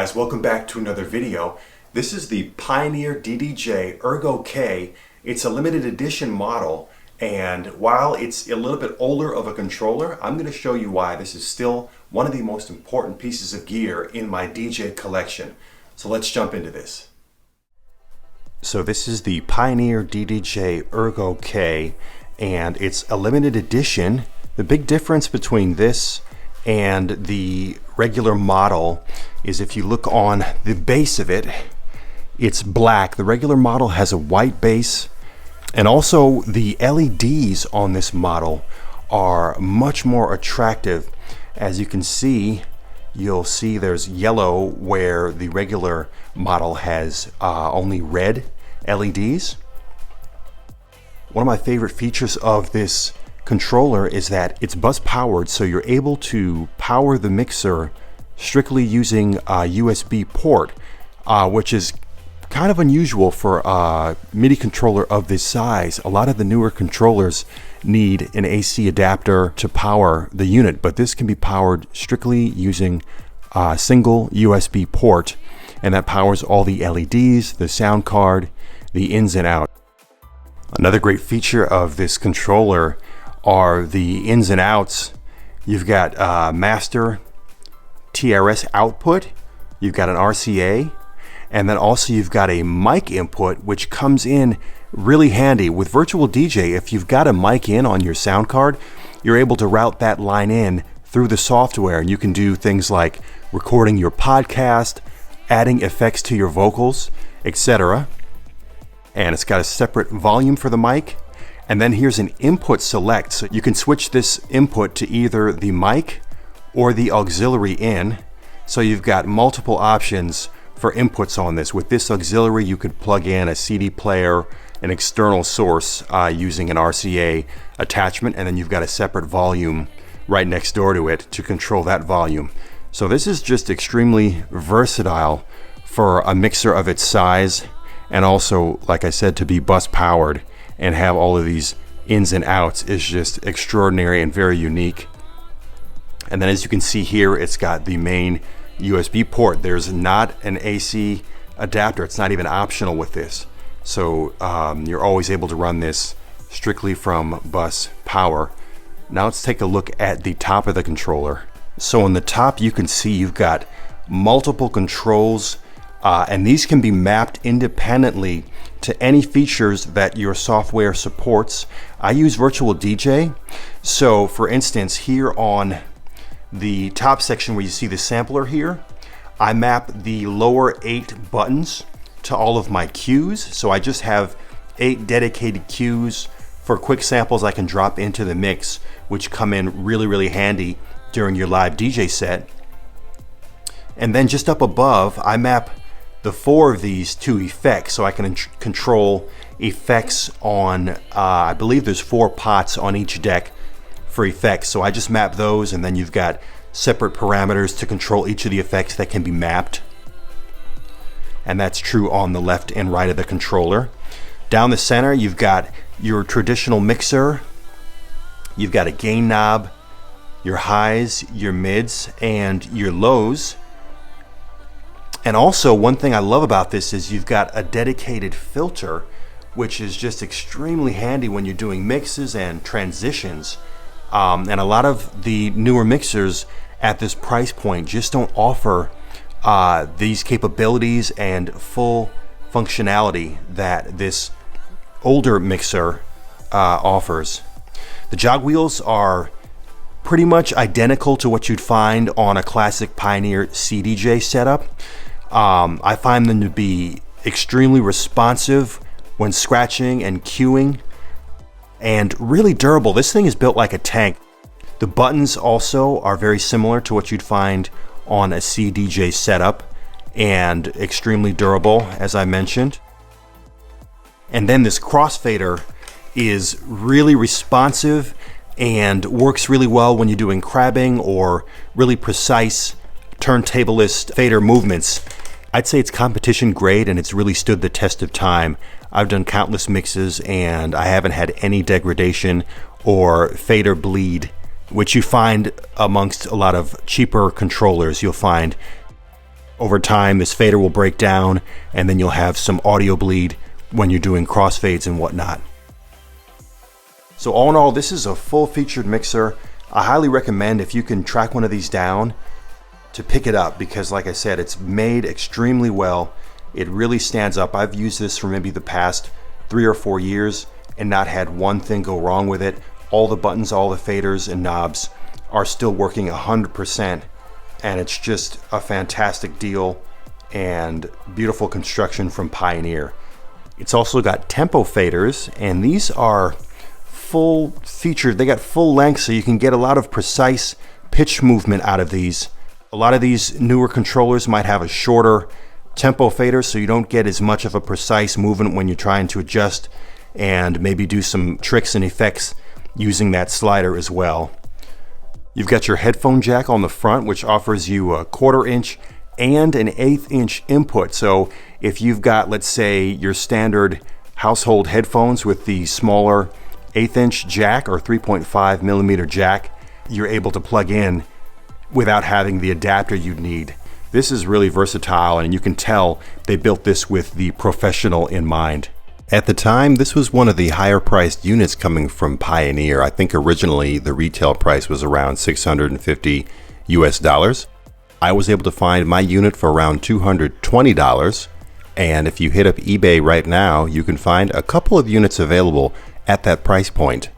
guys, welcome back to another video. This is the Pioneer DDJ ERGO K. It's a limited edition model, and while it's a little bit older of a controller, I'm going to show you why this is still one of the most important pieces of gear in my DJ collection. So let's jump into this. So this is the Pioneer DDJ ERGO K, and it's a limited edition. The big difference between this and the regular model is if you look on the base of it, it's black. The regular model has a white base, and also the LEDs on this model are much more attractive. As you can see, you'll see there's yellow where the regular model has only red LEDs. One of my favorite features of this controller is that it's bus powered, so you're able to power the mixer strictly using a USB port, which is kind of unusual for a MIDI controller of this size. A lot of the newer controllers need an AC adapter to power the unit, but this can be powered strictly using a single USB port, and that powers all the LEDs, the sound card, the ins and out. Another great feature of this controller are the ins and outs. You've got master TRS output, you've got an RCA, and then also you've got a mic input, which comes in really handy. With Virtual DJ, if you've got a mic in on your sound card, you're able to route that line in through the software, and you can do things like recording your podcast, adding effects to your vocals, etc. And it's got a separate volume for the mic. And then here's an input select, so you can switch this input to either the mic or the auxiliary in. So you've got multiple options for inputs on this. With this auxiliary, you could plug in a CD player, an external source using an RCA attachment, and then you've got a separate volume right next door to it to control that volume. So this is just extremely versatile for a mixer of its size, and also, like I said, to be bus powered and have all of these ins and outs is just extraordinary and very unique. And then as you can see here, it's got the main USB port. There's not an AC adapter. It's not even optional with this. So you're always able to run this strictly from bus power. Now let's take a look at the top of the controller. So on the top, you can see you've got multiple controls, and these can be mapped independently to any features that your software supports. I use Virtual DJ. So for instance, here on the top section where you see the sampler here, I map the lower 8 buttons to all of my cues. So I just have 8 dedicated cues for quick samples I can drop into the mix, which come in really handy during your live DJ set. And then just up above, I map the 4 of these to effects, so I can control effects on, I believe there's 4 pots on each deck for effects. So I just map those, and then you've got separate parameters to control each of the effects that can be mapped. And that's true on the left and right of the controller. Down the center, you've got your traditional mixer. You've got a gain knob, your highs, your mids, and your lows. And also, one thing I love about this is you've got a dedicated filter, which is just extremely handy when you're doing mixes and transitions. And a lot of the newer mixers at this price point just don't offer these capabilities and full functionality that this older mixer offers. The Jog Wheels are pretty much identical to what you'd find on a classic Pioneer CDJ setup. I find them to be extremely responsive when scratching and cueing, and really durable. This thing is built like a tank. The buttons also are very similar to what you'd find on a CDJ setup, and extremely durable, as I mentioned. And then this crossfader is really responsive and works really well when you're doing crabbing or really precise turntablist fader movements. I'd say it's competition grade, and it's really stood the test of time. I've done countless mixes, and I haven't had any degradation or fader bleed, which you find amongst a lot of cheaper controllers. You'll find Over time, this fader will break down, and then you'll have some audio bleed when you're doing crossfades and whatnot. So all in all, this is a full-featured mixer. I highly recommend, if you can track one of these down, to pick it up, because like I said, it's made extremely well. It really stands up. I've used this for maybe the past 3 or 4 years and not had one thing go wrong with it. All the buttons, all the faders and knobs are still working 100%, and it's just a fantastic deal and beautiful construction from Pioneer. It's also got tempo faders, and these are full featured. They got full length, so you can get a lot of precise pitch movement out of these. A lot of these newer controllers might have a shorter tempo fader, so you don't get as much of a precise movement when you're trying to adjust and maybe do some tricks and effects using that slider as well. You've got your headphone jack on the front, which offers you a 1/4 inch and an 1/8 inch input. So if you've got, let's say, your standard household headphones with the smaller 1/8 inch jack or 3.5 millimeter jack, you're able to plug in without having the adapter you'd need. This is really versatile, and you can tell they built this with the professional in mind. At the time, this was one of the higher priced units coming from Pioneer. I think originally the retail price was around $650 US. I was able to find my unit for around $220, and if you hit up eBay right now, you can find a couple of units available at that price point.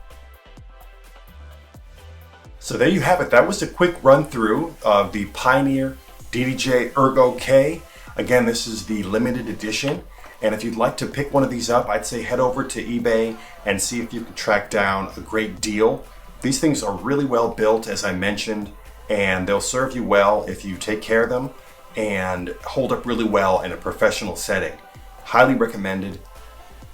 So there you have it. That was a quick run through of the Pioneer DDJ ERGO K. Again, this is the limited edition. And if you'd like to pick one of these up, I'd say head over to eBay and see if you can track down a great deal. These things are really well built, as I mentioned, and they'll serve you well if you take care of them and hold up really well in a professional setting. Highly recommended.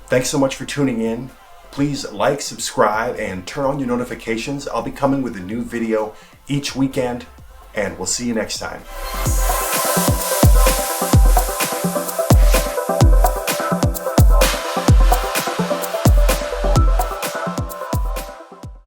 Thanks so much for tuning in. Please like, subscribe, and turn on your notifications. I'll be coming with a new video each weekend, and we'll see you next time.